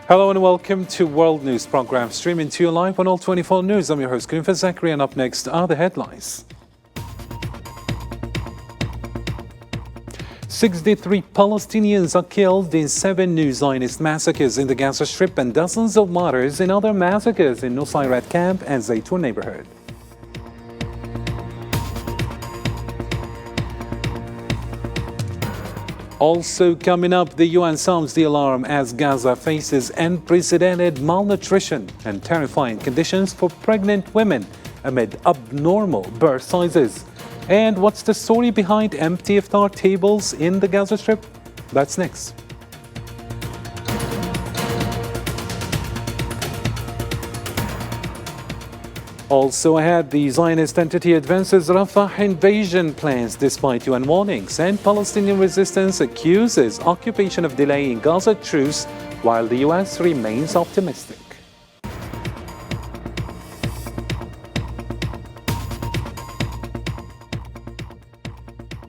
Hello and welcome to World News Program, streaming to you live on All 24 News. I'm your host, Karim Zachary, and up next are the headlines. 63 Palestinians are killed in 7 new Zionist massacres in the Gaza Strip and dozens of martyrs in other massacres in Nusayrat camp and Zaytun neighborhood. Also coming up, the UN sounds the alarm as Gaza faces unprecedented malnutrition and terrifying conditions for pregnant women amid abnormal birth sizes. And what's the story behind empty iftar tables in the Gaza Strip? That's next. Also ahead, the Zionist entity advances Rafah invasion plans despite UN warnings, and Palestinian resistance accuses occupation of delaying Gaza truce while the US remains optimistic.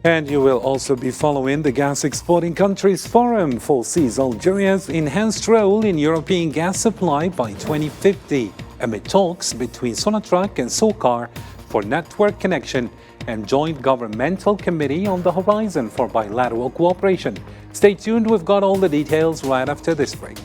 And you will also be following the Gas Exporting Countries Forum foresees Algeria's enhanced role in European gas supply by 2050. Amid talks between Sonatrach and SOCAR for network connection and joint governmental committee on the horizon for bilateral cooperation. Stay tuned, we've got all the details right after this break.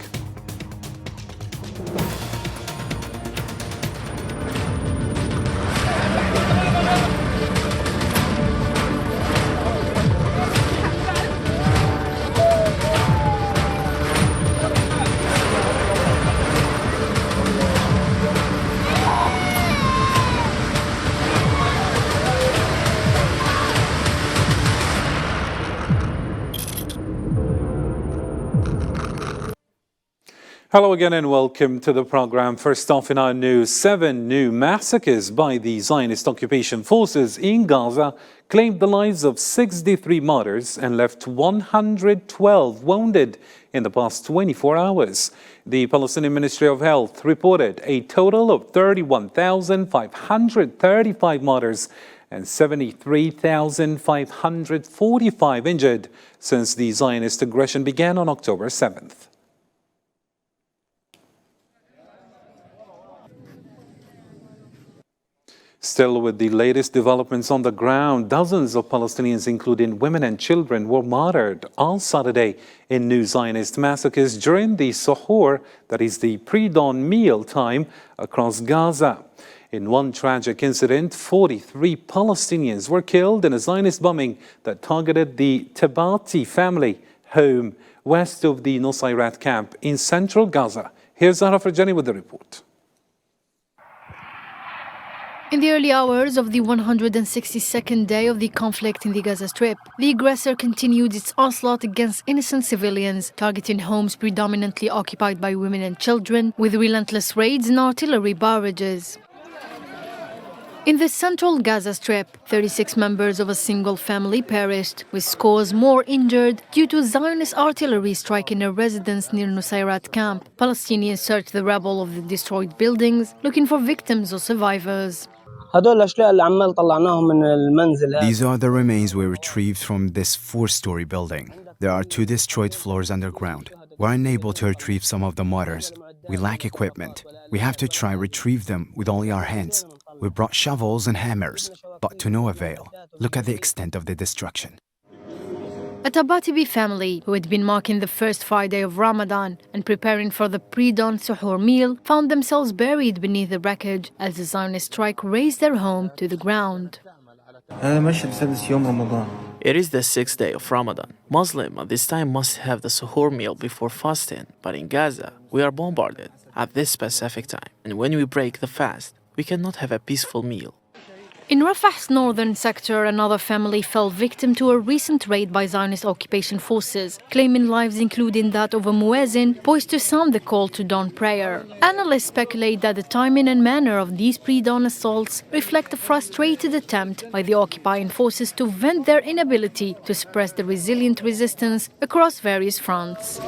Hello again and welcome to the program. First off in our news, 7 new massacres by the Zionist occupation forces in Gaza claimed the lives of 63 martyrs and left 112 wounded in the past 24 hours. The Palestinian Ministry of Health reported a total of 31,535 martyrs and 73,545 injured since the Zionist aggression began on October 7th. Still with the latest developments on the ground, dozens of Palestinians, including women and children, were martyred on Saturday in new Zionist massacres during the Suhoor, that is the pre-dawn meal time, across Gaza. In one tragic incident, 43 Palestinians were killed in a Zionist bombing that targeted the Tabati family home west of the Nusayrat camp in central Gaza. Here's Zahra Farjani with the report. In the early hours of the 162nd day of the conflict in the Gaza Strip, the aggressor continued its onslaught against innocent civilians, targeting homes predominantly occupied by women and children, with relentless raids and artillery barrages. In the central Gaza Strip, 36 members of a single family perished, with scores more injured due to Zionist artillery striking a residence near Nusayrat camp. Palestinians searched the rubble of the destroyed buildings, looking for victims or survivors. These are the remains we retrieved from this 4-story building. There are 2 destroyed floors underground. We're unable to retrieve some of the martyrs. We lack equipment. We have to try retrieve them with only our hands. We brought shovels and hammers, but to no avail. Look at the extent of the destruction. A Tabatibi family, who had been marking the first Friday of Ramadan and preparing for the pre-dawn suhoor meal, found themselves buried beneath the wreckage as the Zionist strike razed their home to the ground. It is the 6th day of Ramadan. Muslims at this time must have the suhoor meal before fasting, but in Gaza, we are bombarded at this specific time, and when we break the fast, we cannot have a peaceful meal. In Rafah's northern sector, another family fell victim to a recent raid by Zionist occupation forces, claiming lives including that of a muezzin poised to sound the call to dawn prayer. Analysts speculate that the timing and manner of these pre-dawn assaults reflect a frustrated attempt by the occupying forces to vent their inability to suppress the resilient resistance across various fronts.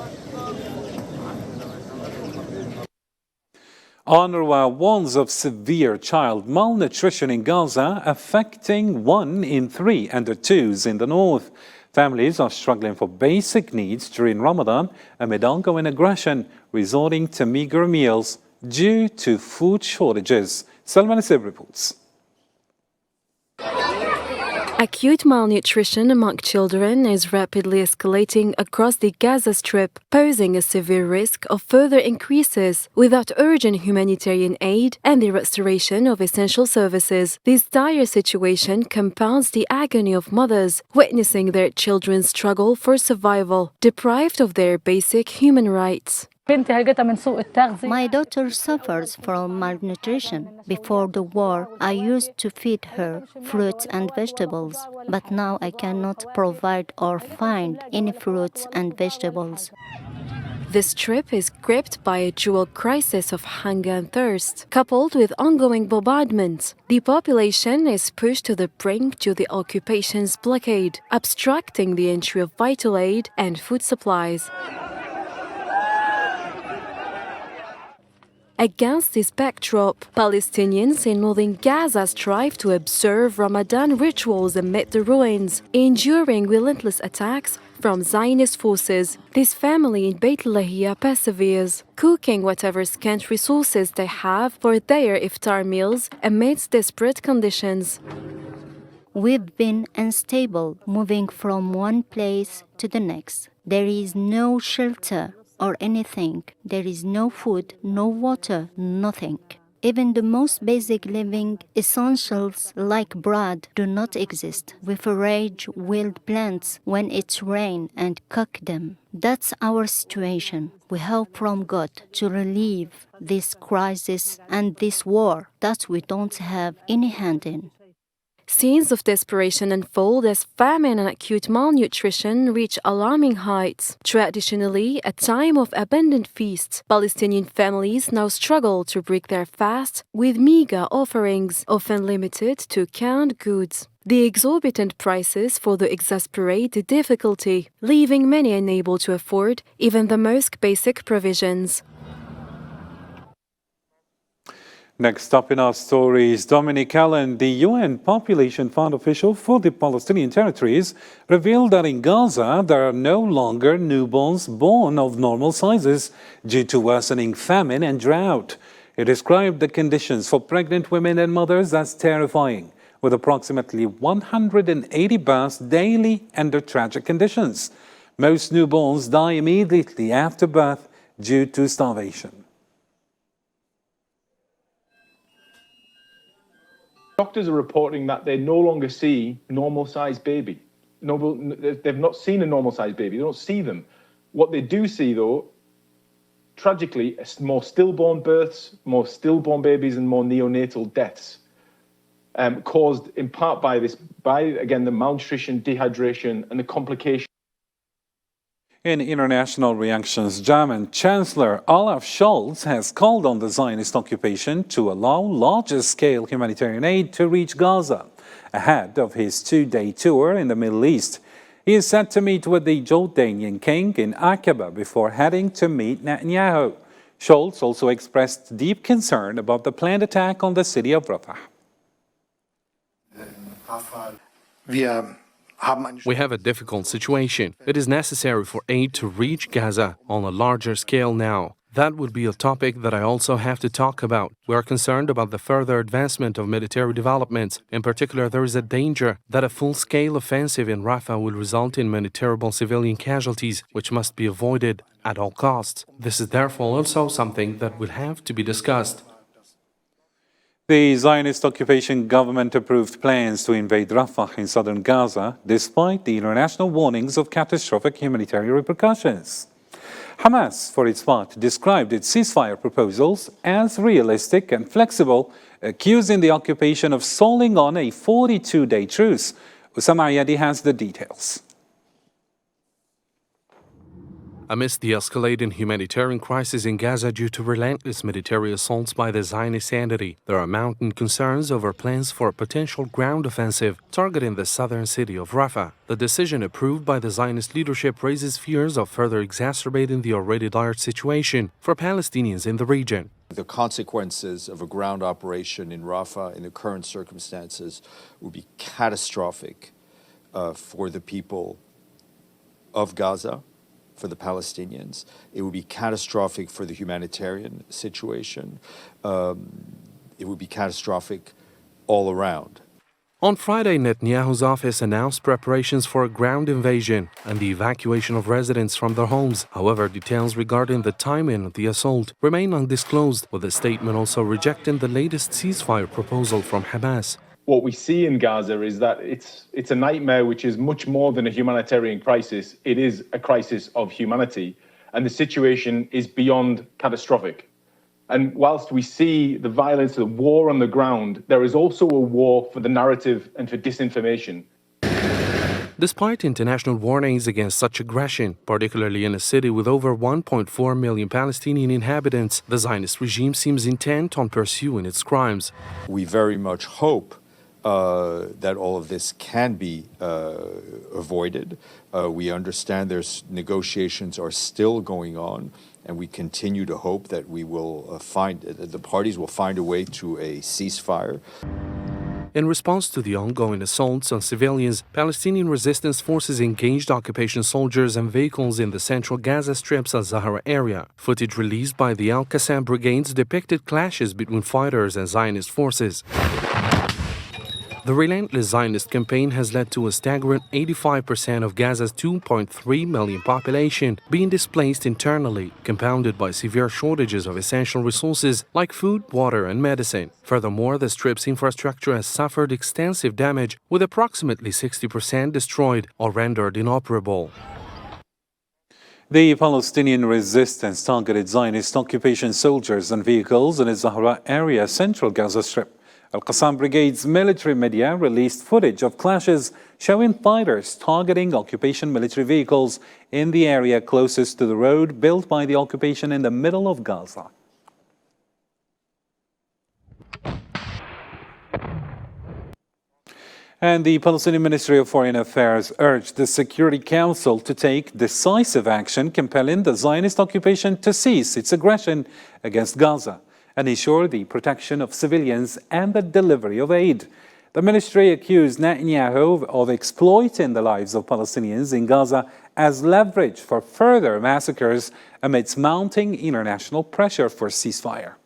UNRWA warns of severe child malnutrition in Gaza, affecting 1 in 3 under 2s in the north. Families are struggling for basic needs during Ramadan amid ongoing aggression, resorting to meager meals due to food shortages. Salman Asib reports. Acute malnutrition among children is rapidly escalating across the Gaza Strip, posing a severe risk of further increases without urgent humanitarian aid and the restoration of essential services. This dire situation compounds the agony of mothers witnessing their children struggle for survival, deprived of their basic human rights. My daughter suffers from malnutrition. Before the war, I used to feed her fruits and vegetables, but now I cannot provide or find any fruits and vegetables. The Strip is gripped by a dual crisis of hunger and thirst, coupled with ongoing bombardments. The population is pushed to the brink due to the occupation's blockade, obstructing the entry of vital aid and food supplies. Against this backdrop, Palestinians in northern Gaza strive to observe Ramadan rituals amid the ruins, enduring relentless attacks from Zionist forces. This family in Beit Lahia perseveres, cooking whatever scant resources they have for their iftar meals amidst desperate conditions. We've been unstable, moving from one place to the next. There is no shelter or anything. There is no food, no water, nothing. Even the most basic living essentials like bread do not exist. We forage wild plants when it's rain and cook them. That's our situation. We hope from God to relieve this crisis and this war that we don't have any hand in. Scenes of desperation unfold as famine and acute malnutrition reach alarming heights. Traditionally, a time of abundant feasts, Palestinian families now struggle to break their fast with meager offerings, often limited to canned goods. The exorbitant prices further exasperate the difficulty, leaving many unable to afford even the most basic provisions. Next up in our stories, Dominic Allen, the UN Population Fund official for the Palestinian territories, revealed that in Gaza there are no longer newborns born of normal sizes due to worsening famine and drought. He described the conditions for pregnant women and mothers as terrifying, with approximately 180 births daily under tragic conditions. Most newborns die immediately after birth due to starvation. Doctors are reporting that they no longer see normal-sized baby. They've not seen a normal-sized baby. They don't see them. What they do see, though, tragically, is more stillborn births, more stillborn babies, and more neonatal deaths, caused in part by again, the malnutrition, dehydration, and the complications. In international reactions, German Chancellor Olaf Scholz has called on the Zionist occupation to allow larger-scale humanitarian aid to reach Gaza, ahead of his two-day tour in the Middle East. He is set to meet with the Jordanian king in Aqaba before heading to meet Netanyahu. Scholz also expressed deep concern about the planned attack on the city of Rafah. We have a difficult situation. It is necessary for aid to reach Gaza on a larger scale now. That would be a topic that I also have to talk about. We are concerned about the further advancement of military developments. In particular, there is a danger that a full-scale offensive in Rafah will result in many terrible civilian casualties, which must be avoided at all costs. This is therefore also something that will have to be discussed. The Zionist occupation government approved plans to invade Rafah in southern Gaza, despite the international warnings of catastrophic humanitarian repercussions. Hamas, for its part, described its ceasefire proposals as realistic and flexible, accusing the occupation of stalling on a 42-day truce. Usama Ayadi has the details. Amidst the escalating humanitarian crisis in Gaza due to relentless military assaults by the Zionist entity, there are mounting concerns over plans for a potential ground offensive targeting the southern city of Rafah. The decision approved by the Zionist leadership raises fears of further exacerbating the already dire situation for Palestinians in the region. The consequences of a ground operation in Rafah in the current circumstances would be catastrophic for the people of Gaza for the Palestinians. It would be catastrophic for the humanitarian situation. It would be catastrophic all around. On Friday, Netanyahu's office announced preparations for a ground invasion and the evacuation of residents from their homes. However, details regarding the timing of the assault remain undisclosed, with the statement also rejecting the latest ceasefire proposal from Hamas. What we see in Gaza is that it's a nightmare which is much more than a humanitarian crisis. It is a crisis of humanity, and the situation is beyond catastrophic. And whilst we see the violence, the war on the ground, there is also a war for the narrative and for disinformation. Despite international warnings against such aggression, particularly in a city with over 1.4 million Palestinian inhabitants, the Zionist regime seems intent on pursuing its crimes. We very much hope that all of this can be avoided. We understand negotiations are still going on, and we continue to hope that the parties will find a way to a ceasefire. In response to the ongoing assaults on civilians, Palestinian resistance forces engaged occupation soldiers and vehicles in the central Gaza Strip's Al-Zahra area. Footage released by the Al-Qassam brigades depicted clashes between fighters and Zionist forces. The relentless Zionist campaign has led to a staggering 85% of Gaza's 2.3 million population being displaced internally, compounded by severe shortages of essential resources like food, water, and medicine. Furthermore, the Strip's infrastructure has suffered extensive damage, with approximately 60% destroyed or rendered inoperable. The Palestinian resistance targeted Zionist occupation soldiers and vehicles in the Zahra area, central Gaza Strip. Al-Qassam Brigade's military media released footage of clashes showing fighters targeting occupation military vehicles in the area closest to the road built by the occupation in the middle of Gaza. And the Palestinian Ministry of Foreign Affairs urged the Security Council to take decisive action, compelling the Zionist occupation to cease its aggression against Gaza and ensure the protection of civilians and the delivery of aid. The ministry accused Netanyahu of exploiting the lives of Palestinians in Gaza as leverage for further massacres amidst mounting international pressure for ceasefire.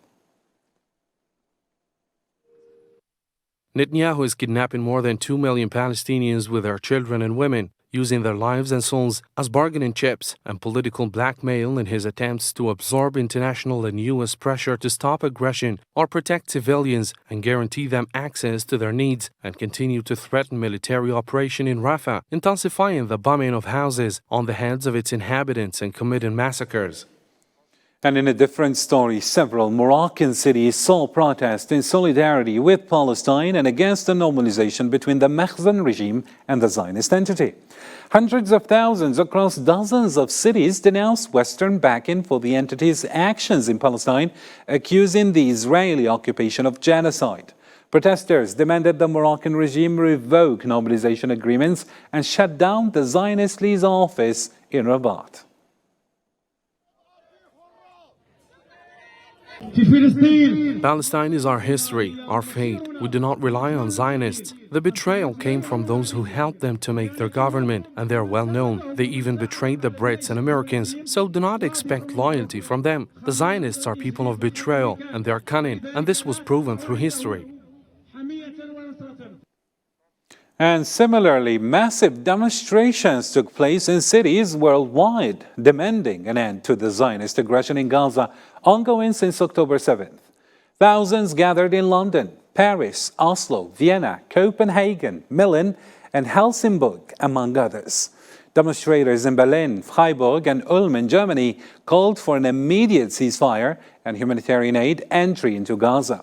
Netanyahu is kidnapping more than 2 million Palestinians with their children and women, using their lives and souls as bargaining chips and political blackmail in his attempts to absorb international and U.S. pressure to stop aggression or protect civilians and guarantee them access to their needs, and continue to threaten military operation in Rafah, intensifying the bombing of houses on the heads of its inhabitants and committing massacres. And in a different story, several Moroccan cities saw protests in solidarity with Palestine and against the normalization between the Makhzen regime and the Zionist entity. Hundreds of thousands across dozens of cities denounced Western backing for the entity's actions in Palestine, accusing the Israeli occupation of genocide. Protesters demanded the Moroccan regime revoke normalization agreements and shut down the Zionist liaison office in Rabat. Palestine is our history, our fate. We do not rely on Zionists. The betrayal came from those who helped them to make their government, and they are well known. They even betrayed the Brits and Americans, so do not expect loyalty from them. The Zionists are people of betrayal, and they are cunning, and this was proven through history. And similarly, massive demonstrations took place in cities worldwide, demanding an end to the Zionist aggression in Gaza, ongoing since October 7th. Thousands gathered in London, Paris, Oslo, Vienna, Copenhagen, Milan, and Helsingborg, among others. Demonstrators in Berlin, Freiburg, and Ulm in Germany called for an immediate ceasefire and humanitarian aid entry into Gaza.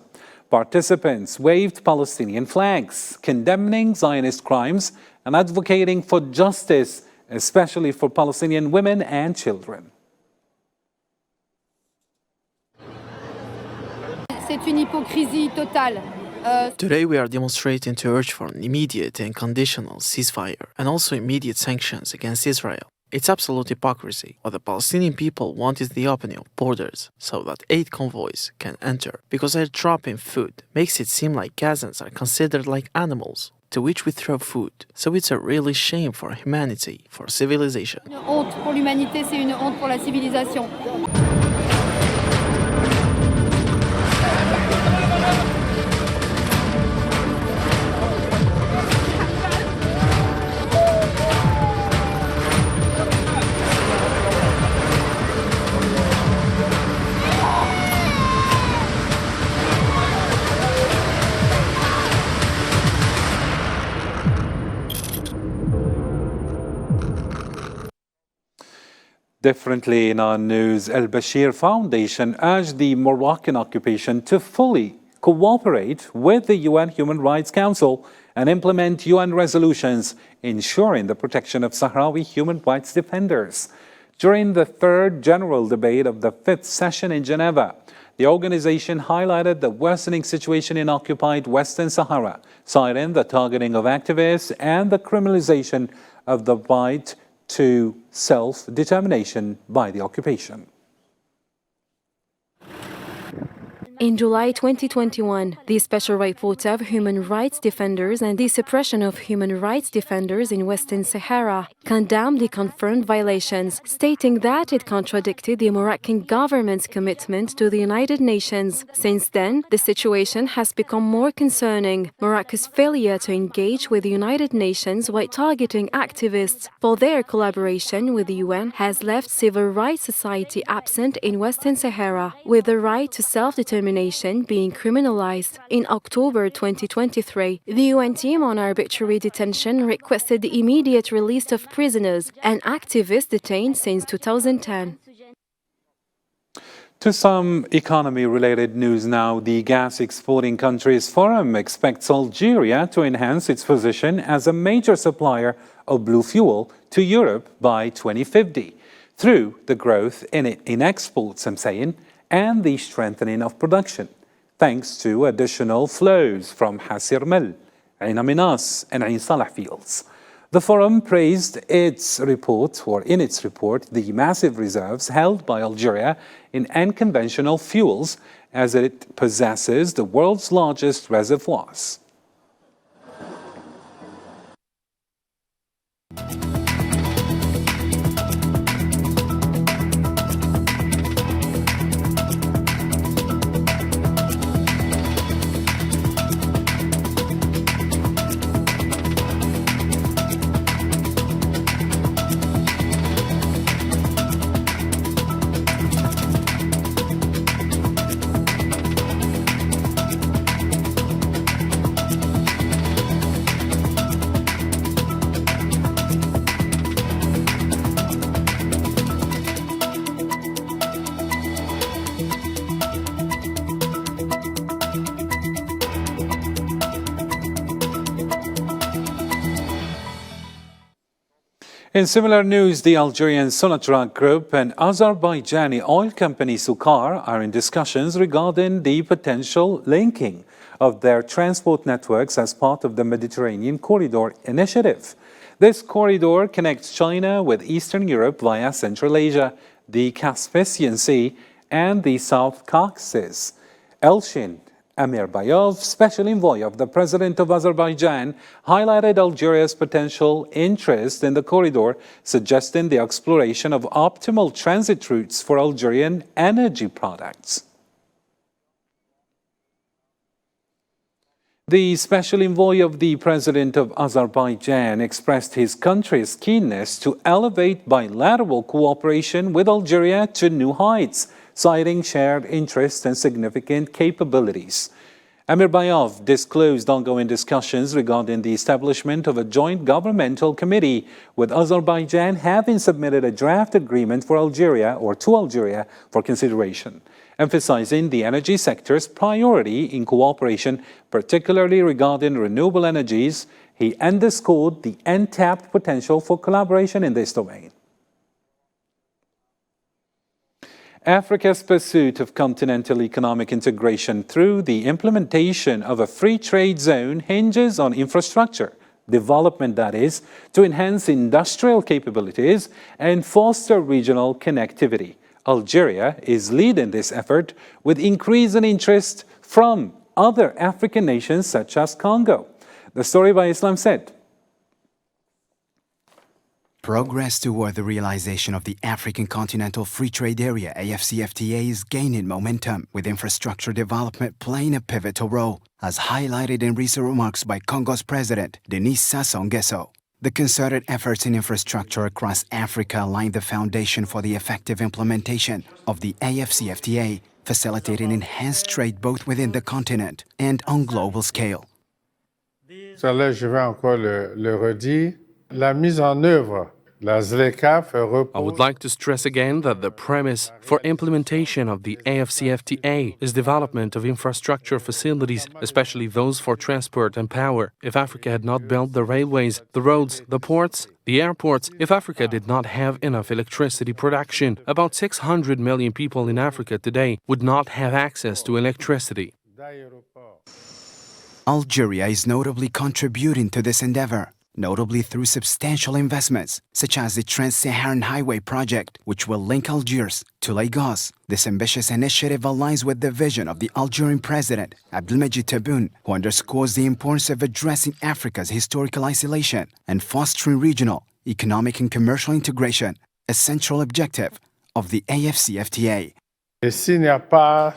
Participants waved Palestinian flags, condemning Zionist crimes and advocating for justice, especially for Palestinian women and children. C'est une hypocrisie totale. Today we are demonstrating to urge for an immediate and conditional ceasefire and also immediate sanctions against Israel. It's absolute hypocrisy. What the Palestinian people want is the opening of borders so that aid convoys can enter, because air dropping food makes it seem like Gazans are considered like animals. to which we throw food. So it's a really shame for humanity, for civilization. Une honte pour l'humanité, c'est une honte pour la civilisation. Differently in our news, Al Bashir Foundation urged the Moroccan occupation to fully cooperate with the UN Human Rights Council and implement UN resolutions ensuring the protection of Sahrawi human rights defenders. During the third general debate of the fifth session in Geneva, the organization highlighted the worsening situation in occupied Western Sahara, citing the targeting of activists and the criminalization of the right to self-determination by the occupation. In July 2021, the Special Rapporteur of Human Rights Defenders and the Suppression of Human Rights Defenders in Western Sahara condemned the confirmed violations, stating that it contradicted the Moroccan government's commitment to the United Nations. Since then, the situation has become more concerning. Morocco's failure to engage with the United Nations while targeting activists for their collaboration with the UN has left civil rights society absent in Western Sahara, with the right to self-determination being criminalized. In October 2023, the UN team on arbitrary detention requested the immediate release of prisoners and activists detained since 2010. To some economy-related news now, the Gas Exporting Countries Forum expects Algeria to enhance its position as a major supplier of blue fuel to Europe by 2050 through the growth in exports, I'm saying, and the strengthening of production, thanks to additional flows from Hasir Mel, Ain Amenas, and Ain Salah fields. The forum praised in its report, the massive reserves held by Algeria in unconventional fuels, as it possesses the world's largest reservoirs. In similar news, the Algerian Sonatrach Group and Azerbaijani oil company Sukar are in discussions regarding the potential linking of their transport networks as part of the Mediterranean Corridor initiative. This corridor connects China with Eastern Europe via Central Asia, the Caspian Sea, and the South Caucasus. Elshin Amirbayov, special envoy of the President of Azerbaijan, highlighted Algeria's potential interest in the corridor, suggesting the exploration of optimal transit routes for Algerian energy products. The special envoy of the President of Azerbaijan expressed his country's keenness to elevate bilateral cooperation with Algeria to new heights, citing shared interests and significant capabilities. Amirbayov disclosed ongoing discussions regarding the establishment of a joint governmental committee, with Azerbaijan having submitted a draft agreement for Algeria for consideration, emphasizing the energy sector's priority in cooperation, particularly regarding renewable energies. He underscored the untapped potential for collaboration in this domain. Africa's pursuit of continental economic integration through the implementation of a free trade zone hinges on infrastructure development, that is, to enhance industrial capabilities and foster regional connectivity. Algeria is leading this effort with increasing interest from other African nations such as Congo. The story by Islam Said. Progress toward the realization of the African Continental Free Trade Area AfCFTA is gaining momentum, with infrastructure development playing a pivotal role, as highlighted in recent remarks by Congo's President Denis Sassou Nguesso. The concerted efforts in infrastructure across Africa line the foundation for the effective implementation of the AfCFTA, facilitating enhanced trade both within the continent and on global scale. Ça là, je vais encore le redire. La mise en œuvre, la ZLECA fait repos. I would like to stress again that the premise for implementation of the AfCFTA is development of infrastructure facilities, especially those for transport and power. If Africa had not built the railways, the roads, the ports, the airports, if Africa did not have enough electricity production, about 600 million people in Africa today would not have access to electricity. Algeria is notably contributing to this endeavor, notably through substantial investments, such as the Trans-Saharan Highway project, which will link Algiers to Lagos. This ambitious initiative aligns with the vision of the Algerian president, Abdelmajid Tebboune, who underscores the importance of addressing Africa's historical isolation and fostering regional, economic and commercial integration, a central objective of the AfCFTA. Et s'il n'y a pas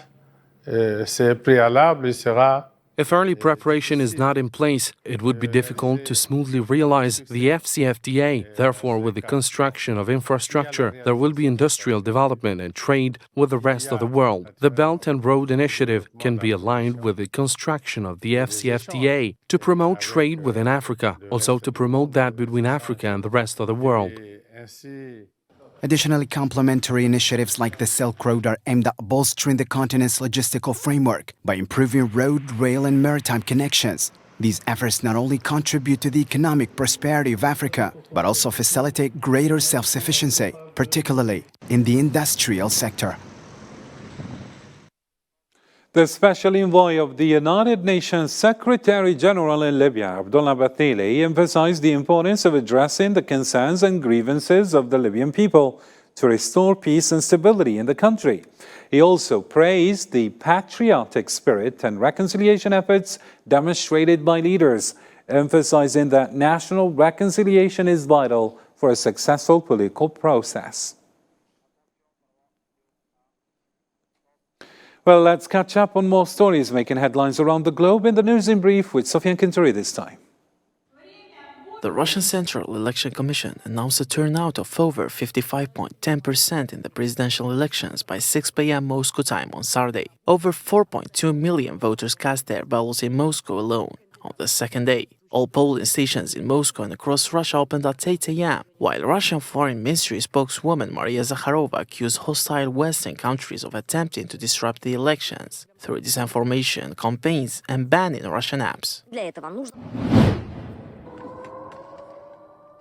ces préalables, il sera. If early preparation is not in place, it would be difficult to smoothly realize the AfCFTA. Therefore, with the construction of infrastructure, there will be industrial development and trade with the rest of the world. The Belt and Road Initiative can be aligned with the construction of the AfCFTA to promote trade within Africa, also to promote that between Africa and the rest of the world. Additionally, complementary initiatives like the Silk Road are aimed at bolstering the continent's logistical framework by improving road, rail, and maritime connections. These efforts not only contribute to the economic prosperity of Africa, but also facilitate greater self-sufficiency, particularly in the industrial sector. The Special Envoy of the United Nations Secretary General in Libya, Abdullah Bathili, emphasized the importance of addressing the concerns and grievances of the Libyan people to restore peace and stability in the country. He also praised the patriotic spirit and reconciliation efforts demonstrated by leaders, emphasizing that national reconciliation is vital for a successful political process. Well, let's catch up on more stories making headlines around the globe in the News in Brief with Sofian Kinturi this time. The Russian Central Election Commission announced a turnout of over 55.10% in the presidential elections by 6 p.m. Moscow time on Saturday. Over 4.2 million voters cast their ballots in Moscow alone on the second day. All polling stations in Moscow and across Russia opened at 8 a.m., while Russian Foreign Ministry spokeswoman Maria Zakharova accused hostile Western countries of attempting to disrupt the elections through disinformation campaigns and banning Russian apps.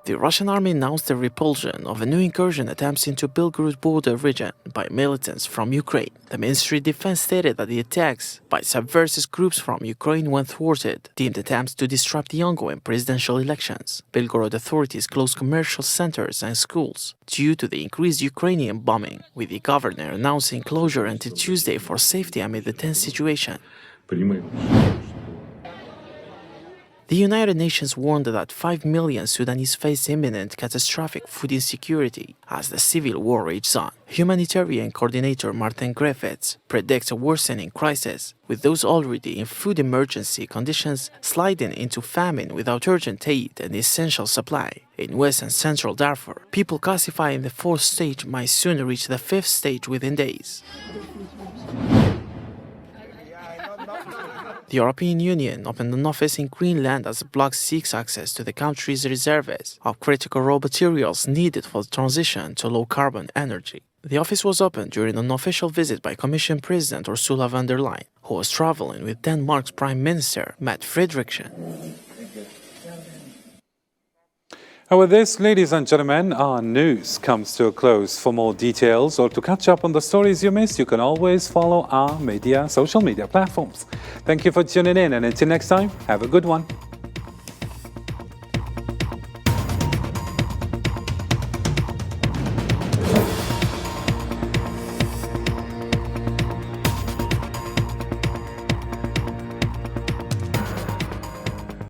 The Russian army announced the repulsion of a new incursion attempts into Belgorod border region by militants from Ukraine. The Ministry of Defense stated that the attacks by subversive groups from Ukraine, when thwarted, deemed attempts to disrupt the ongoing presidential elections. Belgorod authorities closed commercial centers and schools due to the increased Ukrainian bombing, with the governor announcing closure until Tuesday for safety amid the tense situation. The United Nations warned that 5 million Sudanese face imminent catastrophic food insecurity as the civil war rages on. Humanitarian coordinator Martin Griffiths predicts a worsening crisis, with those already in food emergency conditions sliding into famine without urgent aid and essential supply. In West and Central Darfur, people classifying the 4th stage might soon reach the 5th stage within days. The European Union opened an office in Greenland as the bloc seeks access to the country's reserves of critical raw materials needed for the transition to low-carbon energy. The office was opened during an official visit by Commission President Ursula von der Leyen, who was traveling with Denmark's Prime Minister Mette Frederiksen. And with this, ladies and gentlemen, our news comes to a close. For more details or to catch up on the stories you missed, you can always follow our social media platforms. Thank you for tuning in, and until next time, have a good one.